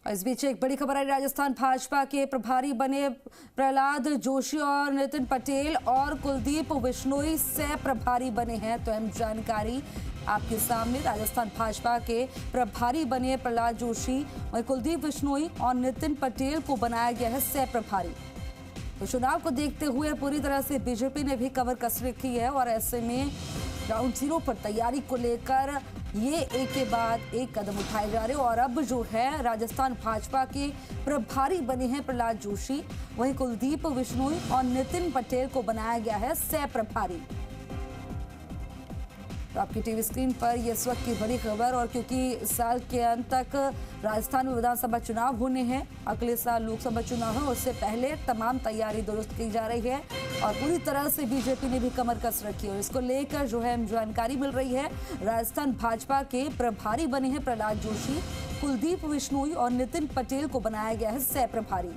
इस बीच एक बड़ी खबर है। राजस्थान भाजपा के प्रभारी बने प्रहलाद जोशी और नितिन पटेल और कुलदीप बिश्नोई सह प्रभारी बने हैं। तो अहम जानकारी आपके सामने। राजस्थान भाजपा के प्रभारी बने प्रहलाद जोशी और कुलदीप बिश्नोई और नितिन पटेल को बनाया गया है सह प्रभारी। तो चुनाव को देखते हुए पूरी तरह से बीजेपी ने भी कमर कस रखी है और ऐसे में राउंड 0 पर तैयारी को लेकर ये एक के बाद एक कदम उठाए जा रहे हैं। और अब जो है राजस्थान भाजपा के प्रभारी बने हैं प्रहलाद जोशी, वहीं कुलदीप बिश्नोई और नितिन पटेल को बनाया गया है सह प्रभारी। तो आपकी टीवी स्क्रीन पर ये इस वक्त की बड़ी खबर। और क्योंकि साल के अंत तक राजस्थान में विधानसभा चुनाव होने हैं, अगले साल लोकसभा चुनाव है, उससे पहले तमाम तैयारी दुरुस्त की जा रही है और पूरी तरह से बीजेपी ने भी कमर कस रखी है। और इसको लेकर जो है जानकारी मिल रही है, राजस्थान भाजपा के प्रभारी बने हैं प्रहलाद जोशी, कुलदीप बिश्नोई और नितिन पटेल को बनाया गया है सह प्रभारी।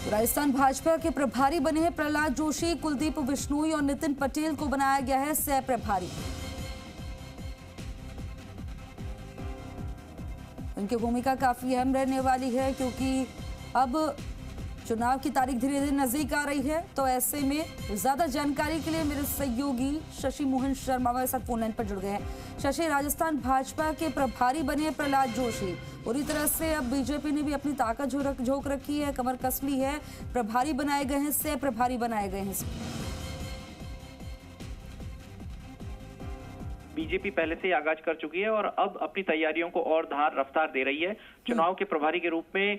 राजस्थान भाजपा के प्रभारी बने हैं प्रहलाद जोशी, कुलदीप बिश्नोई और नितिन पटेल को बनाया गया है सह प्रभारी। उनकी भूमिका काफी अहम रहने वाली है क्योंकि अब चुनाव की तारीख धीरे धीरे नजदीक आ रही है। तो ऐसे में ज्यादा जानकारी के लिए मेरे सहयोगी शशि मोहन शर्मा हमारे साथ फोन लाइन पर जुड़ गए हैं। शशि, राजस्थान भाजपा के प्रभारी बने प्रहलाद जोशी, पूरी तरह से अब बीजेपी ने भी अपनी ताकत झोंक रखी है, कमर कस ली है, प्रभारी बनाए गए हैं, सह प्रभारी बनाए गए हैं। बीजेपी पहले से ही आगाज कर चुकी है और अब अपनी तैयारियों को और धार रफ्तार दे रही है। चुनाव के प्रभारी के रूप में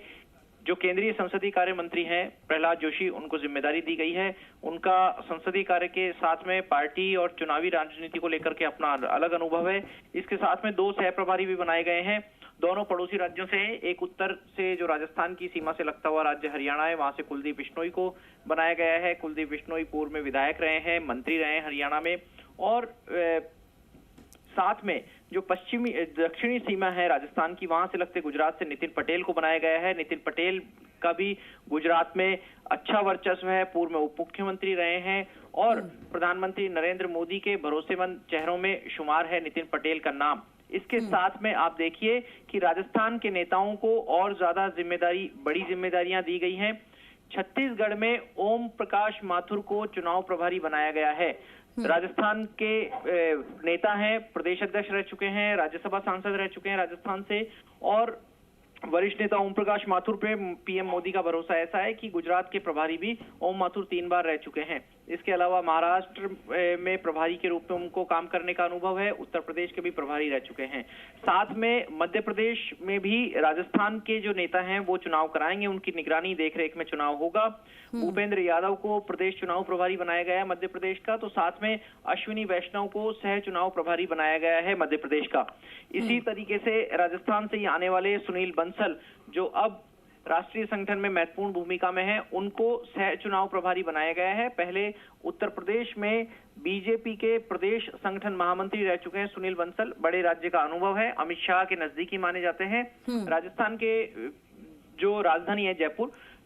जो केंद्रीय संसदीय कार्य मंत्री हैं प्रहलाद जोशी, उनको जिम्मेदारी दी गई है। उनका संसदीय कार्य के साथ में पार्टी और चुनावी राजनीति को लेकर के अपना अलग अनुभव है। इसके साथ में 2 सह प्रभारी भी बनाए गए हैं, दोनों पड़ोसी राज्यों से। एक उत्तर से जो राजस्थान की सीमा से लगता हुआ राज्य हरियाणा है, वहां से कुलदीप बिश्नोई को बनाया गया है। कुलदीप बिश्नोई पूर्व में विधायक रहे हैं, मंत्री रहे हैं हरियाणा में। और साथ में जो दक्षिणी सीमा है राजस्थान की, वहां से लगते गुजरात से नितिन पटेल को बनाया गया है। नितिन पटेल का भी गुजरात में अच्छा वर्चस्व है, पूर्व में उप मुख्यमंत्री रहे हैं और प्रधानमंत्री नरेंद्र मोदी के भरोसेमंद चेहरों में शुमार है नितिन पटेल का नाम। इसके साथ में आप देखिए कि राजस्थान के नेताओं को और ज्यादा बड़ी जिम्मेदारियां दी गई हैं। छत्तीसगढ़ में ओम प्रकाश माथुर को चुनाव प्रभारी बनाया गया है। राजस्थान के नेता हैं, प्रदेश अध्यक्ष रह चुके हैं, राज्यसभा सांसद रह चुके हैं राजस्थान से। और वरिष्ठ नेता ओम प्रकाश माथुर पे पीएम मोदी का भरोसा ऐसा है कि गुजरात के प्रभारी भी ओम माथुर 3 बार रह चुके हैं। इसके अलावा महाराष्ट्र में प्रभारी के रूप में उनको काम करने का अनुभव है। उत्तर प्रदेश के भी प्रभारी रह चुके हैं। साथ में मध्य प्रदेश में भी राजस्थान के जो नेता हैं वो चुनाव कराएंगे, उनकी निगरानी देखरेख में चुनाव होगा। भूपेंद्र यादव को प्रदेश चुनाव प्रभारी बनाया गया है मध्य प्रदेश का। तो साथ में अश्विनी वैष्णव को सह चुनाव प्रभारी बनाया गया है मध्य प्रदेश का। इसी तरीके से राजस्थान से ही आने वाले सुनील बंसल, जो अब राष्ट्रीय संगठन में महत्वपूर्ण भूमिका में है, उनको सह चुनाव प्रभारी बनाया गया है। पहले उत्तर प्रदेश में बीजेपी के प्रदेश संगठन महामंत्री रह चुके हैं सुनील बंसल, बड़े राज्य का अनुभव है, अमित शाह के नजदीकी माने जाते हैं। राजस्थान के जो राजधानी है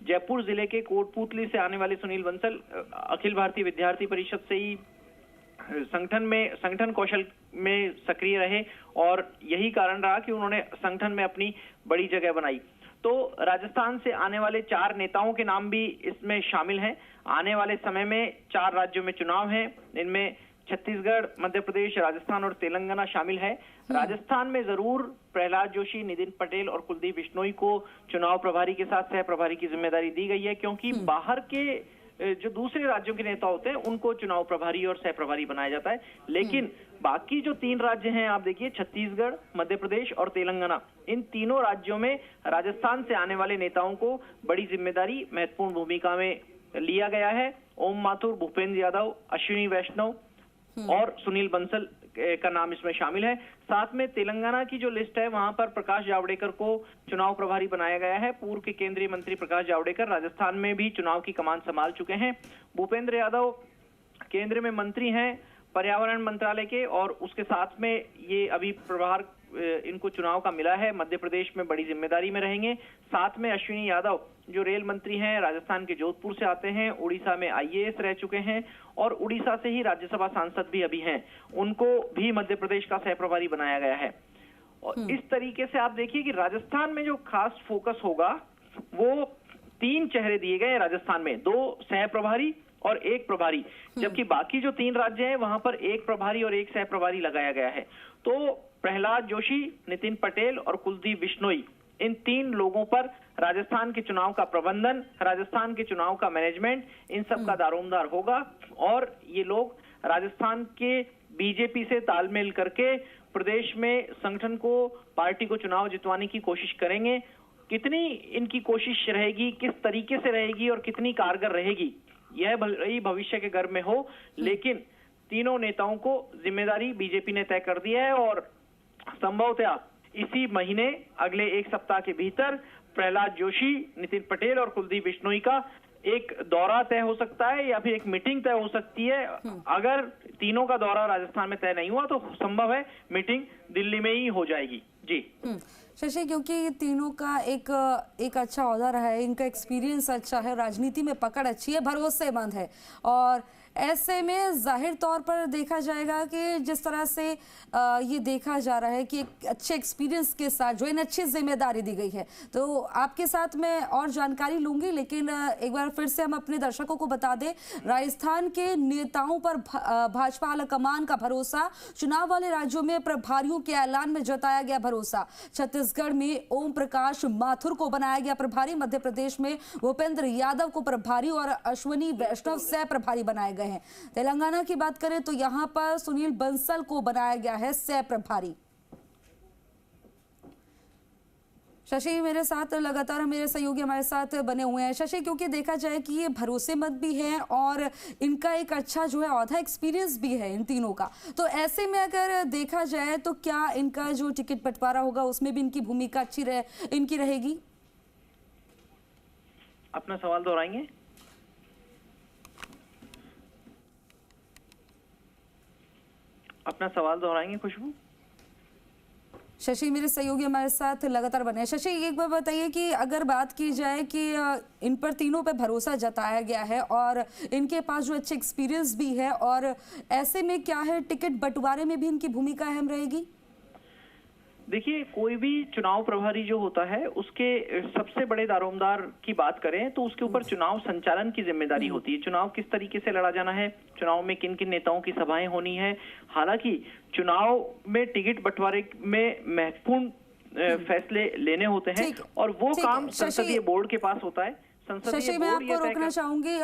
जयपुर जिले के कोटपुतली से आने वाले सुनील बंसल अखिल भारतीय विद्यार्थी परिषद से ही संगठन कौशल में सक्रिय रहे और यही कारण रहा कि उन्होंने संगठन में अपनी बड़ी जगह बनाई। तो राजस्थान से आने वाले 4 नेताओं के नाम भी इसमें शामिल हैं। आने वाले समय में 4 राज्यों में चुनाव हैं, इनमें छत्तीसगढ़, मध्य प्रदेश, राजस्थान और तेलंगाना शामिल है। राजस्थान में जरूर प्रहलाद जोशी, नितिन पटेल और कुलदीप बिश्नोई को चुनाव प्रभारी के साथ सह प्रभारी की जिम्मेदारी दी गई है, क्योंकि बाहर के जो दूसरे राज्यों के नेता होते हैं उनको चुनाव प्रभारी और सह प्रभारी बनाया जाता है। लेकिन बाकी जो 3 राज्य हैं, आप देखिए छत्तीसगढ़, मध्य प्रदेश और तेलंगाना, इन तीनों राज्यों में राजस्थान से आने वाले नेताओं को बड़ी जिम्मेदारी, महत्वपूर्ण भूमिका में लिया गया है। ओम माथुर, भूपेंद्र यादव, अश्विनी वैष्णव और सुनील बंसल का नाम इसमें शामिल है। साथ में तेलंगाना की जो लिस्ट है, वहां पर प्रकाश जावड़ेकर को चुनाव प्रभारी बनाया गया है। पूर्व के केंद्रीय मंत्री प्रकाश जावड़ेकर राजस्थान में भी चुनाव की कमान संभाल चुके हैं। भूपेंद्र यादव केंद्र में मंत्री हैं पर्यावरण मंत्रालय के, और उसके साथ में ये अभी प्रभार इनको चुनाव का मिला है, मध्य प्रदेश में बड़ी जिम्मेदारी में रहेंगे। साथ में अश्विनी यादव जो रेल मंत्री हैं, राजस्थान के जोधपुर से आते हैं, उड़ीसा में आईएएस रह चुके हैं और उड़ीसा से ही राज्यसभा सांसद भी अभी हैं, उनको भी मध्य प्रदेश का सह प्रभारी बनाया गया है। और इस तरीके से आप देखिए कि राजस्थान में जो खास फोकस होगा वो 3 चेहरे दिए गए हैं राजस्थान में, 2 सह प्रभारी और 1 प्रभारी, जबकि बाकी जो 3 राज्य हैं वहां पर 1 प्रभारी और 1 सह प्रभारी लगाया गया है। तो प्रहलाद जोशी, नितिन पटेल और कुलदीप बिश्नोई, इन 3 लोगों पर राजस्थान के चुनाव का प्रबंधन, राजस्थान के चुनाव का मैनेजमेंट, इन सब का दारोमदार होगा। और ये लोग राजस्थान के बीजेपी से तालमेल करके प्रदेश में संगठन को, पार्टी को चुनाव जितवाने की कोशिश करेंगे। कितनी इनकी कोशिश रहेगी, किस तरीके से रहेगी और कितनी कारगर रहेगी, यह भविष्य के गर्भ में हो, लेकिन तीनों नेताओं को जिम्मेदारी बीजेपी ने तय कर दी है और संभवतः इसी महीने अगले 1 सप्ताह के भीतर प्रहलाद जोशी, नितिन पटेल और कुलदीप बिश्नोई का एक दौरा तय हो सकता है या फिर एक मीटिंग तय हो सकती है। अगर तीनों का दौरा राजस्थान में तय नहीं हुआ तो संभव है मीटिंग दिल्ली में ही हो जाएगी। जी शशि, क्योंकि ये तीनों का एक अच्छा ओहदा रहा है, इनका एक्सपीरियंस अच्छा है, राजनीति में पकड़ अच्छी है, भरोसेमंद है, और ऐसे में जाहिर तौर पर देखा जाएगा कि जिस तरह से ये देखा जा रहा है कि एक अच्छे एक्सपीरियंस के साथ जो इन अच्छी जिम्मेदारी दी गई है, तो आपके साथ मैं और जानकारी लूंगी, लेकिन एक बार फिर से हम अपने दर्शकों को बता दें, राजस्थान के नेताओं पर भाजपा आलाकमान का भरोसा, चुनाव वाले राज्यों में प्रभारियों के ऐलान में जताया गया भरोसा। छत्तीसगढ़ में ओम प्रकाश माथुर को बनाया गया प्रभारी, मध्य प्रदेश में भूपेंद्र यादव को प्रभारी और अश्वनी वैष्णव सह प्रभारी बनाए गए हैं। तेलंगाना की बात करें तो यहां पर सुनील बंसल को बनाया गया है सह प्रभारी। शशि मेरे साथ लगातार मेरे सहयोगी हमारे साथ बने हुए हैं। शशि, क्योंकि देखा जाए कि ये भरोसेमंद भी हैं और इनका एक अच्छा जो है औधा एक्सपीरियंस भी है इन तीनों का, तो ऐसे में अगर देखा जाए तो क्या इनका जो टिकट बंटवारा होगा उसमें भी इनकी भूमिका अच्छी इनकी रहेगी? अपना सवाल दोहराएंगे? अपना सवाल दोहराएंगे खुशबू? शशि मेरे सहयोगी हमारे साथ लगातार बने हैं। शशि, एक बार बताइए कि अगर बात की जाए कि इन पर तीनों पे भरोसा जताया गया है और इनके पास जो अच्छे एक्सपीरियंस भी है, और ऐसे में क्या है टिकट बंटवारे में भी इनकी भूमिका अहम रहेगी? देखिए, कोई भी चुनाव प्रभारी जो होता है उसके सबसे बड़े दारोमदार की बात करें तो उसके ऊपर चुनाव संचालन की जिम्मेदारी होती है। चुनाव किस तरीके से लड़ा जाना है, चुनाव में किन किन नेताओं की सभाएं होनी है। हालांकि चुनाव में टिकट बंटवारे में महत्वपूर्ण फैसले लेने होते हैं और वो काम संसदीय बोर्ड के पास होता है। शशि, मैं आपको रोकना चाहूंगी।